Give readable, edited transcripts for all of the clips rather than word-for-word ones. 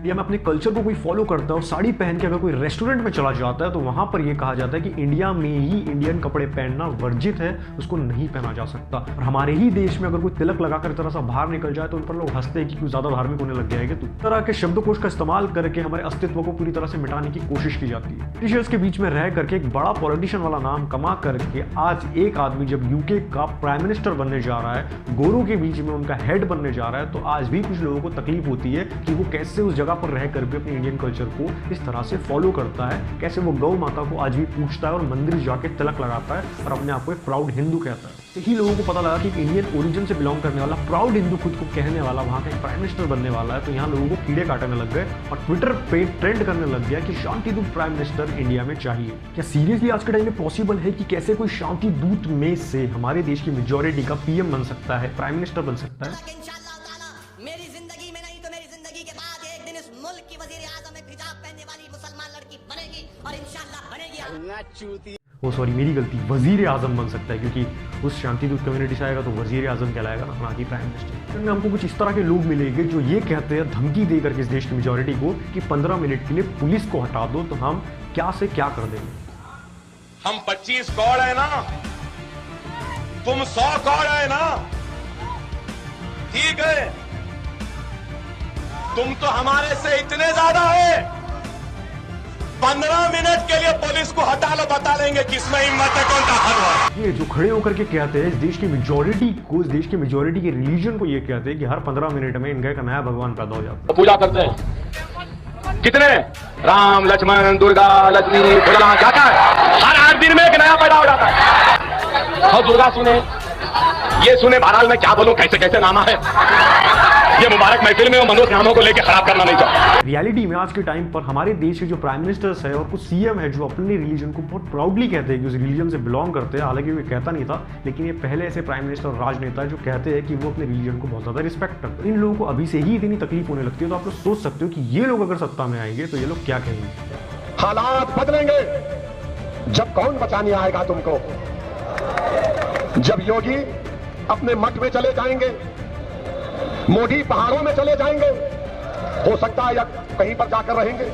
India में अपने culture को कोई फॉलो करता है और साड़ी पहन के अगर कोई रेस्टोरेंट में चला जाता है तो वहां पर यह कहा जाता है कि इंडिया में ही इंडियन कपड़े पहनना वर्जित है, उसको नहीं पहना जा सकता। और हमारे ही देश में अगर कोई तिलक लगाकर तरह सा बाहर निकल जाए तो उन पर लोग हंसते हैं कि कुछ ज्यादा धार्मिक होने लग गया है। तो तरह के शब्दकोश का इस्तेमाल करके हमारे अस्तित्व को पूरी तरह से मिटाने की कोशिश की जाती है। ब्रिटिशर्स के बीच में रह करके एक बड़ा पॉलिटिशियन वाला नाम कमा करके आज एक आदमी जब यूके का प्राइम मिनिस्टर बनने जा रहा है, गोरों के बीच में उनका हेड बनने जा रहा है, तो आज भी कुछ लोगों को तकलीफ होती है कि वो कैसे उस जगह पर रह कर भी अपने इंडियन कल्चर को इस तरह से फॉलो करता है, कैसे वो गौ माता को आज भी पूछता है और मंदिर जाके तिलक लगाता है और अपने आप को एक प्राउड हिंदू कहता है। यही लोगों को पता लगा कि इंडियन ओरिजिन से बिलोंग करने वाला प्राउड हिंदू खुद को कहने वाला वहां का एक प्राइम मिनिस्टर बनने वाला है, तो यहाँ लोगों को कीड़े काटने लग गए और ट्विटर पे ट्रेंड करने लग गया कि शांति दूत प्राइम मिनिस्टर इंडिया में चाहिए। क्या सीरियसली आज के टाइम में पॉसिबल है कि कैसे कोई शांति दूत में से हमारे देश की मेजोरिटी का पीएम बन सकता है, प्राइम मिनिस्टर बन सकता है? मेरी जिंदगी में नहीं तो मेरी जिंदगी के बाद एक दिन इस मुल्क की वजीर आज़म एक हिजाब पहनने वाली मुसलमान लड़की बनेगी और इंशाल्लाह बनेगी। मेरी गलती, वजीर आजम बन सकता है, क्योंकि उस शांति दूत कम्युनिटी से आएगा तो वजीर आजम कहलाएगा ना कि प्राइम मिनिस्टर। में हमको कुछ इस तरह के लोग मिलेंगे जो ये कहते हैं धमकी दे करके इस देश की मेजोरिटी को कि 15 मिनट के लिए पुलिस को हटा दो तो हम क्या से क्या कर देंगे। हम 25 कौड़ है ना, तुम 100 कौड़ है ना, ठीक है, तुम तो हमारे से इतने ज्यादा है। 15 मिनट के लिए पुलिस को हटा लो, बता लेंगे किसमें हिम्मत है, कौन ताकतवर। ये जो खड़े होकर के कहते हैं इस देश की मेजोरिटी को, इस देश की मेजोरिटी के रिलीजन को ये कहते हैं कि हर 15 मिनट में इनका एक नया भगवान पैदा हो जाता है। तो पूजा करते हैं कितने, राम लक्ष्मण दुर्गा लक्ष्मी भोला, क्या क्या है, हर 8 दिन में एक नया पैदा हो जाता है। और दुर्गा सुने, ये सुने बहरहाल में क्या बोलूं, कैसे कैसे नामा है, ये मुबारक महफिल में मनुष्य नामों को लेकर खराब करना नहीं चाहिए। रियलिटी में आज के टाइम पर हमारे देश के जो प्राइम मिनिस्टर्स है और कुछ सीएम है जो अपने रिलीजन को बहुत प्राउडली कहते हैं कि उस रिलीजन से बिलोंग करते हैं, हालांकि वो कहता नहीं था, लेकिन ये पहले ऐसे प्राइम मिनिस्टर और राजनेता जो कहते हैं कि वो अपने रिलीजन को बहुत ज्यादा रिस्पेक्ट करते हैं। इन लोगों को अभी से ही इतनी तकलीफ होने लगती है, तो आप लोग सोच सकते हो कि ये लोग अगर सत्ता में आएंगे तो ये लोग क्या कहेंगे। हालात बदलेंगे जब कौन बचाने आएगा तुमको, जब योगी अपने मठ में चले जाएंगे, मोदी पहाड़ों में चले जाएंगे, हो सकता है या कहीं पर जाकर रहेंगे,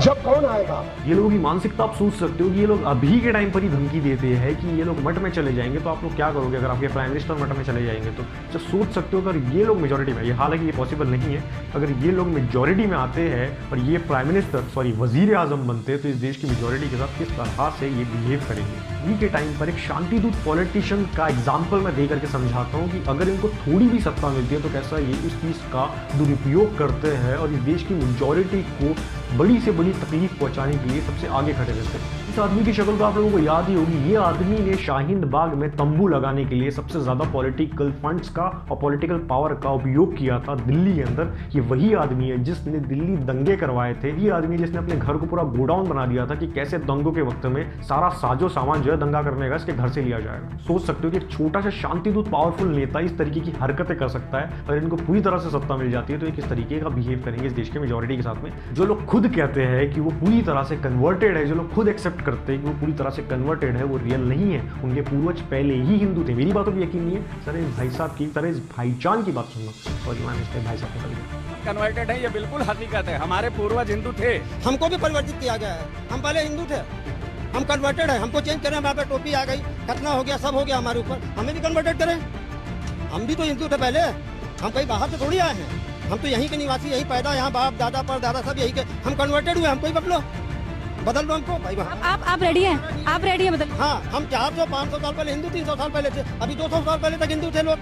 जब कौन आएगा। ये लोगों की मानसिकता आप सोच सकते हो कि ये लोग अभी के टाइम पर ही धमकी देते हैं कि ये लोग मठ में चले जाएंगे, तो आप लोग क्या करोगे अगर आपके प्राइम मिनिस्टर मठ में चले जाएंगे। तो जब सोच सकते हो अगर ये लोग मेजोरिटी में, ये हालांकि ये पॉसिबल नहीं है, अगर ये लोग मेजोरिटी में आते हैं और ये प्राइम मिनिस्टर वजीर आजम बनते हैं तो इस देश की मेजोरिटी के साथ किस तरह से ये बिहेव करेंगे। अभी के टाइम पर एक शांति दूत पॉलिटिशियन का एग्जाम्पल मैं दे करके समझाता हूँ कि अगर इनको थोड़ी भी सत्ता मिलती है तो कैसा ये इस चीज़ का दुरुपयोग करते हैं और इस देश की मेजोरिटी को बड़ी से बड़ी तकलीफ पहुंचाने के लिए सबसे आगे खड़े रहते हैं। इस आदमी की शक्ल तो आप लोगों को याद ही होगी। ये आदमी ने शाहीन बाग में तंबू लगाने के लिए सबसे ज्यादा पॉलिटिकल फंड्स का और पॉलिटिकल पावर का उपयोग किया था दिल्ली के अंदर। ये वही आदमी है जिसने दिल्ली दंगे करवाए थे। ये आदमी जिसने अपने घर को पूरा गोडाउन बना दिया था कि कैसे दंगों के वक्त में सारा साजो सामान जो है दंगा करने का इसके घर से लिया जाएगा। सोच सकते हो कि एक छोटा सा शांतिदूत पावरफुल नेता इस तरीके की हरकतें कर सकता है और इनको पूरी तरह से सत्ता मिल जाती है तो ये किस तरीके का बिहेव करेंगे इस देश के मेजोरिटी के साथ में। जो लोग खुद कहते हैं कि वो पूरी तरह से कन्वर्टेड है, जो लोग खुद एक्सेप्ट करते हैं कि वो पूरी तरह से कन्वर्टेड है, वो रियल नहीं है। उनके पूर्वज पहले ही हिंदू थे। मेरी बातों पर यकीन नहीं है सर, इस भाई साहब की तरह इस भाईचान की बात सुनना। सॉरी मैम, इसके भाई साहब को कन्वर्टेड है, ये बिल्कुल हकीकत है। हमारे पूर्वज हिंदू थे, हमको भी परिवर्तित किया गया है। हम पहले हिंदू थे, हम कन्वर्टेड है, हमको चेंज करें। हमारे पे टोपी आ गई, खतना हो गया, सब हो गया हमारे ऊपर, हमें भी कन्वर्टेड करें। हम भी तो हिंदू थे पहले, हम कहीं बाहर से थोड़ी आए हैं। हम तो यहीं के निवासी, यहीं पैदा, यहाँ बाप दादा पर दादा सब यहीं के। हम कन्वर्टेड हुए, हमको ही बदल दो हमको भाई। आप रेडी हैं? आप रेडी हैं बदल? हाँ, हम 400-500 साल पहले हिंदू, 300 साल पहले थे, अभी 200 साल पहले तक हिंदू थे लोग,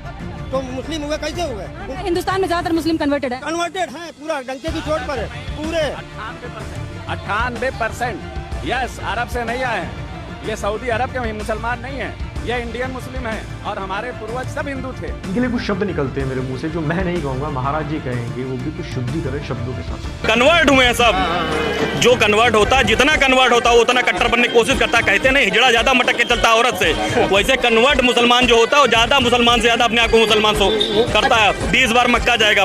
तो मुस्लिम हुए कैसे हुए? हिंदुस्तान में ज्यादातर मुस्लिम कन्वर्टेड है। कन्वर्टेड है, पूरा डंके की चोट पर है पूरे 98%। यस, अरब से नहीं आए हैं, ये सऊदी अरब के मुसलमान नहीं है, ये इंडियन मुस्लिम है और हमारे पूर्वज सब हिंदू थे। इनके लिए कुछ शब्द निकलते हैं मेरे मुंह से जो मैं नहीं कहूंगा, महाराज जी कहेंगे, वो भी कुछ शुद्धिकरण शब्दों के साथ। कन्वर्ट हुए हैं सब, जो कन्वर्ट होता है, जितना कन्वर्ट होता है उतना कट्टर बनने की कोशिश करता है। कहते नहीं हिजड़ा ज्यादा मटक के चलता है औरत से, वैसे कन्वर्ट मुसलमान जो होता है वो ज्यादा मुसलमान से ज्यादा अपने आप को मुसलमान करता है। 20 बार मक्का जाएगा,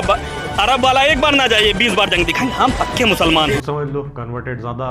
अरब वाला एक बार ना जाइए 20 बार जंग दिखाएंगे, हम पक्के मुसलमान हैं। समझ लो कन्वर्टेड ज्यादा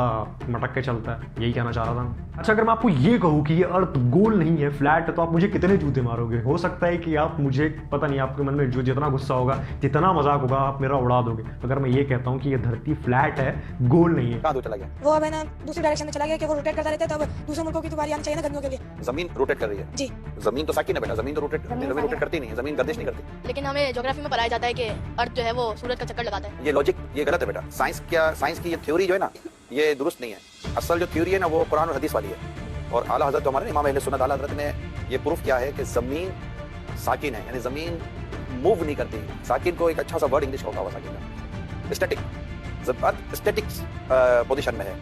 मटक के चलता है, यही कहना चाह रहा था। अच्छा, अगर मैं आपको ये कहूँ कि ये अर्थ गोल नहीं है, फ्लैट है, तो आप मुझे कितने जूते मारोगे? हो सकता है कि आप मुझे, पता नहीं, आपके मन में जो जितना गुस्सा होगा, जितना मजाक होगा, आप मेरा उड़ा दोगे। अगर मैं ये कहता हूँ कि ये धरती फ्लैट है, गोल नहीं है। कहाँ चला गया वो? अब है ना दूसरी डायरेक्शन में चला गया कि वो रोटेट करता रहता है, तब दूसरे मुल्कों की तो बारी आनी चाहिए ना गर्मियों के लिए। जमीन रोटेट कर रही है जी। जमीन तो साकिन है बेटा, जमीन तो रोटेट करती नहीं है, जमीन गर्दिश नहीं करती। लेकिन हमें ज्योग्राफी में पढ़ाया जाता है कि अर्थ जो है वो सूरज का चक्कर लगाता है। ये लॉजिक ये गलत है बेटा। साइंस की ये थ्योरी जो है ना, ये दुरुस्त नहीं है। असल जो थ्योरी है ना, वो कुरान और हदीस वाली है। और आला हजरत हमारे इमाम अहले सुन्नत आला हजरत ने ये प्रूफ किया है कि जमीन साकिन है, यानी जमीन मूव नहीं करती। साकिन को एक अच्छा सा वर्ड इंग्लिश का होगा हुआ साकिन का, स्टैटिक। अर्थ स्टैटिक पोजीशन में है,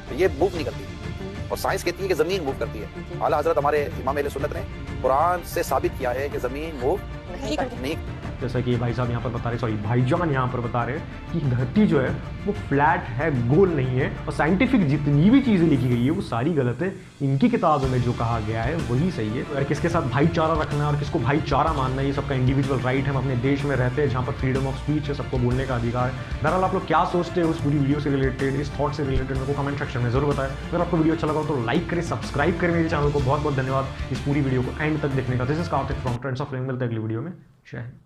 तो ये मूव नहीं करती। और साइंस कहती है कि जमीन मूव करती है। आला हजरत हमारे इमाम अहले सुन्नत ने कुरान से साबित किया है कि जमीन मूव नहीं। जैसा कि भाई साहब यहाँ पर बता रहे, सॉरी भाईजान यहाँ पर बता रहे कि धरती जो है वो फ्लैट है, गोल नहीं है। और साइंटिफिक जितनी भी चीज़ें लिखी गई है वो सारी गलत है। इनकी किताबों में जो कहा गया है वही सही है। और किसके साथ भाईचारा रखना है और किसको भाईचारा मानना है, ये सबका इंडिविजुअल राइट है। हम अपने देश में रहते हैं जहाँ पर फ्रीडम ऑफ स्पीच है, सबको बोलने का अधिकार है। बहरहाल आप लोग क्या सोचते हैं उस पूरी वीडियो से रिलेटेड, इस थॉट से रिलेटेड, मेरे को कमेंट सेक्शन में जरूर बताएं। अगर आपको वीडियो अच्छा लगा तो लाइक करें, सब्सक्राइब करें मेरे चैनल को। बहुत बहुत धन्यवाद इस पूरी वीडियो को एंड तक देखने का। This is Kartik from trends of flame. मिलते हैं अगली वीडियो में। जय हिंद।